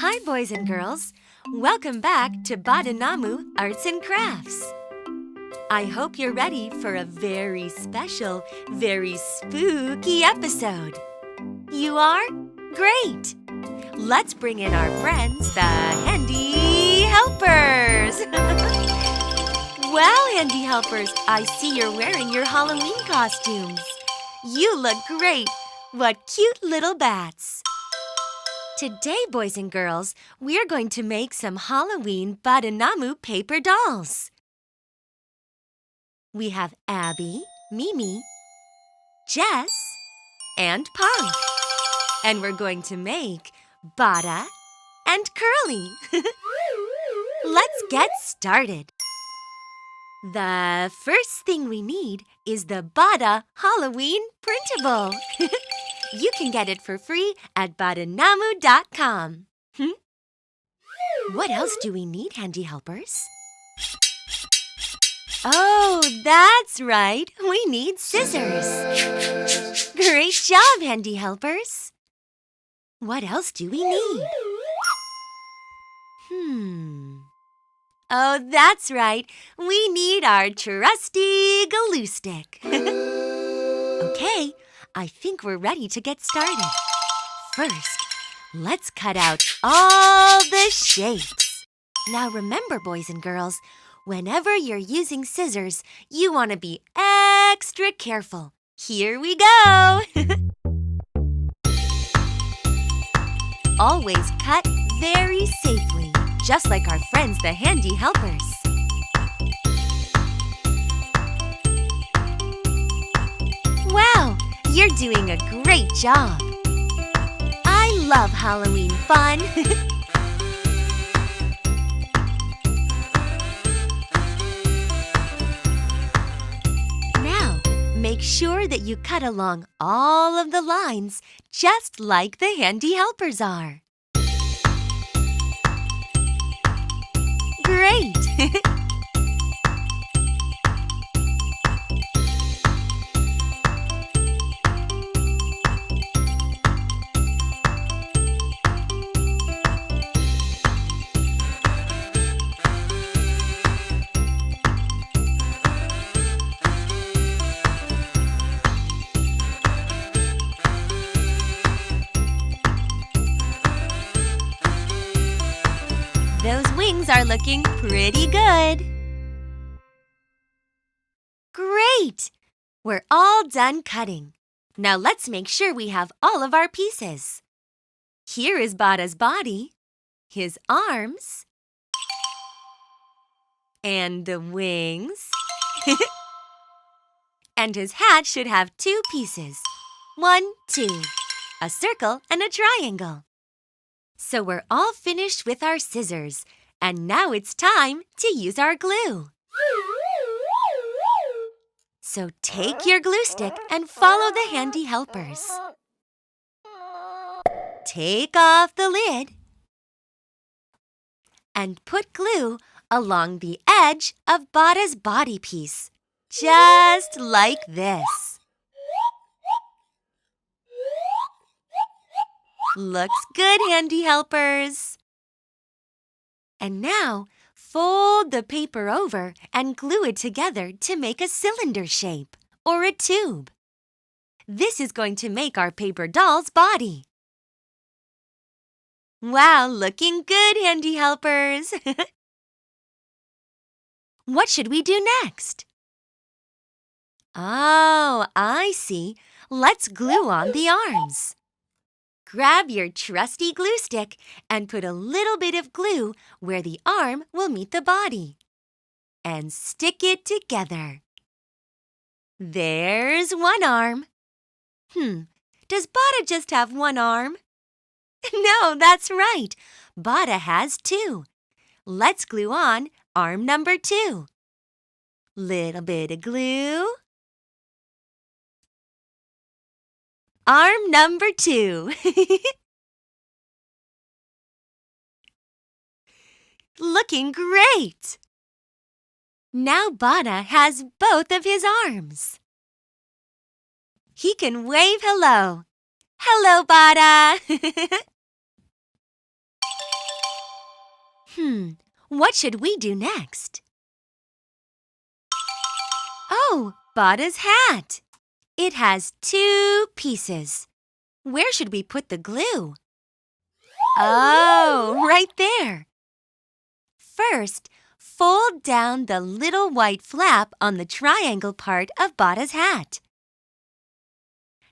Hi, boys and girls. Welcome back to Badanamu Arts and Crafts. I hope you're ready for a very special, very spooky episode. You are? Great! Let's bring in our friends, the Handy Helpers! Well, Handy Helpers, I see you're wearing your Halloween costumes. You look great! What cute little bats! Today, boys and girls, we're going to make some Halloween Badanamu paper dolls. We have Abby, Mimi, Jess, and Punk. And we're going to make Bada and Curly. Let's get started. The first thing we need is the Bada Halloween printable. You can get it for free at badanamu.com. What else do we need, Handy Helpers? Oh, that's right. We need scissors. Great job, Handy Helpers. What else do we need? Oh, that's right. We need our trusty glue stick. Okay, I think we're ready to get started. First, let's cut out all the shapes. Now remember, boys and girls, whenever you're using scissors, you want to be extra careful. Here we go! Always cut very safely, just like our friends, the Handy Helpers. Wow, you're doing a great job. I love Halloween fun. Now, make sure that you cut along all of the lines, just like the Handy Helpers are. Great! Those wings are looking pretty good. Great! We're all done cutting. Now let's make sure we have all of our pieces. Here is Bada's body, his arms, and the wings. And his hat should have two pieces. 1, 2, a circle and a triangle. So we're all finished with our scissors, and now it's time to use our glue. So take your glue stick and follow the Handy Helpers. Take off the lid and put glue along the edge of Bada's body piece, just like this. Looks good, Handy Helpers. And now, fold the paper over and glue it together to make a cylinder shape, or a tube. This is going to make our paper doll's body. Wow, looking good, Handy Helpers. What should we do next? Oh, I see. Let's glue on the arms. Grab your trusty glue stick and put a little bit of glue where the arm will meet the body. And stick it together. There's one arm. Does Bada just have one arm? No, that's right. Bada has two. Let's glue on arm number 2. Little bit of glue. Arm number 2. Looking great! Now Bada has both of his arms. He can wave hello. Hello, Bada! What should we do next? Oh, Bada's hat! It has 2 pieces. Where should we put the glue? Oh, right there! First, fold down the little white flap on the triangle part of Bada's hat.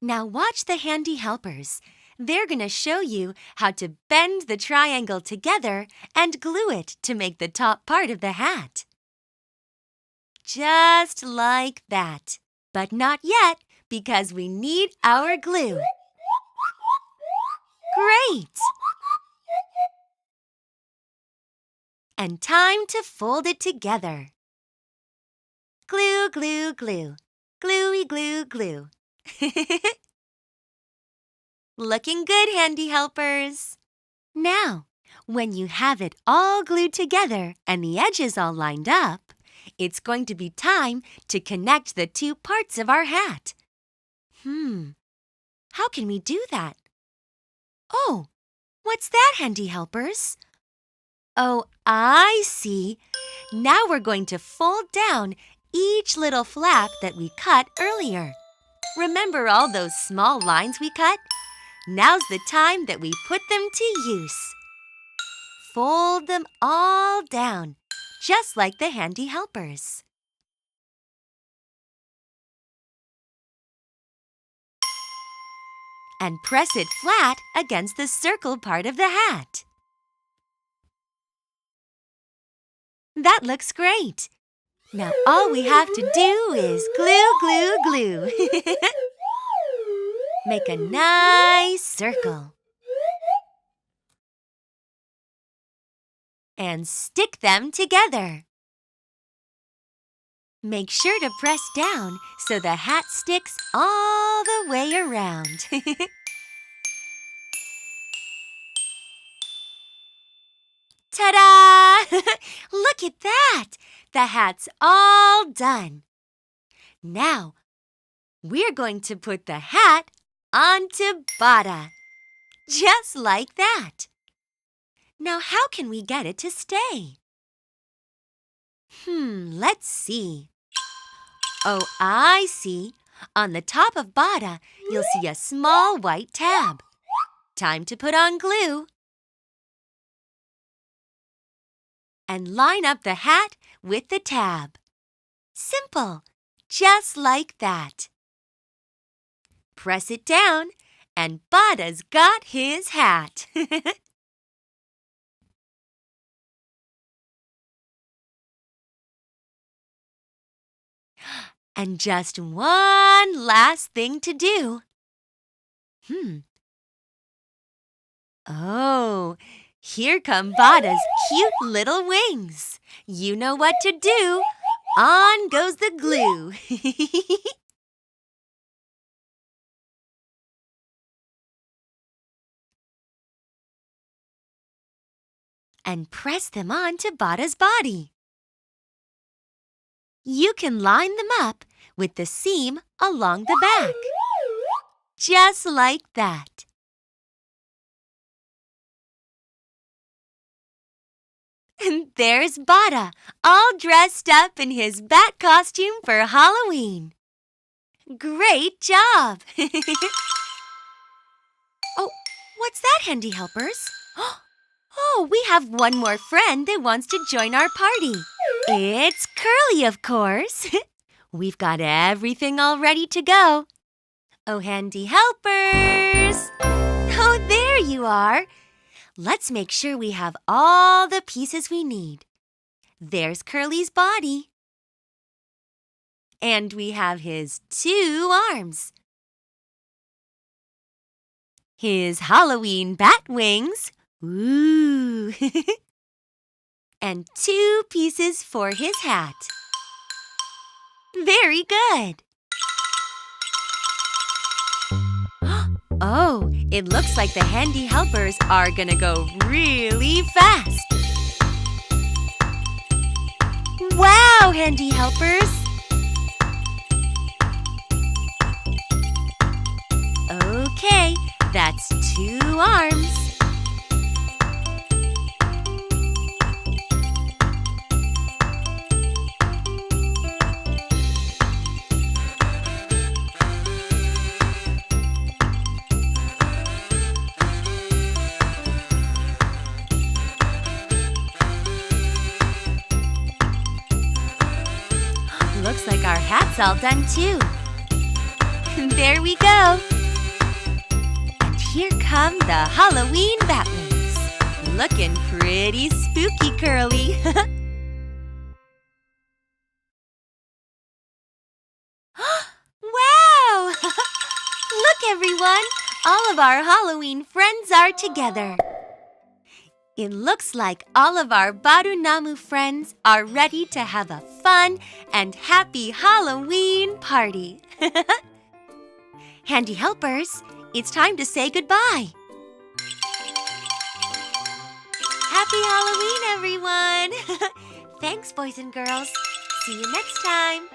Now watch the handy helpers. They're going to show you how to bend the triangle together and glue it to make the top part of the hat. Just like that. But not yet, because we need our glue. Great! And time to fold it together. Glue, glue, glue. Gluey, glue, glue. Looking good, handy helpers. Now, when you have it all glued together and the edges all lined up, it's going to be time to connect the 2 parts of our hat. How can we do that? Oh, what's that, handy helpers? Oh, I see. Now we're going to fold down each little flap that we cut earlier. Remember all those small lines we cut? Now's the time that we put them to use. Fold them all down, just like the handy helpers. And press it flat against the circle part of the hat. That looks great. Now all we have to do is glue, glue, glue. Make a nice circle. And stick them together. Make sure to press down so the hat sticks all the way around. Ta-da! Look at that! The hat's all done. Now, we're going to put the hat onto Bada. Just like that. Now, how can we get it to stay? Let's see. Oh, I see. On the top of Bada, you'll see a small white tab. Time to put on glue. And line up the hat with the tab. Simple, just like that. Press it down, and Bada's got his hat. And just one last thing to do. Oh, here come Bada's cute little wings. You know what to do. On goes the glue. And press them on to Bada's body. You can line them up with the seam along the back. Just like that. And there's Bada, all dressed up in his bat costume for Halloween. Great job! Oh, what's that, handy helpers? Oh, we have one more friend that wants to join our party. It's Curly, of course. We've got everything all ready to go. Oh, handy helpers! Oh, there you are. Let's make sure we have all the pieces we need. There's Curly's body. And we have his 2 arms. His Halloween bat wings. Ooh! And 2 pieces for his hat. Very good! Oh, it looks like the handy helpers are gonna go really fast. Wow, handy helpers! Okay, that's 2 arms. all done too. There we go. And here come the Halloween Batwings. Looking pretty spooky, Curly. Wow! Look, everyone! All of our Halloween friends are together. It looks like all of our Badanamu friends are ready to have a fun and happy Halloween party. Handy helpers, it's time to say goodbye. Happy Halloween, everyone! Thanks, boys and girls. See you next time.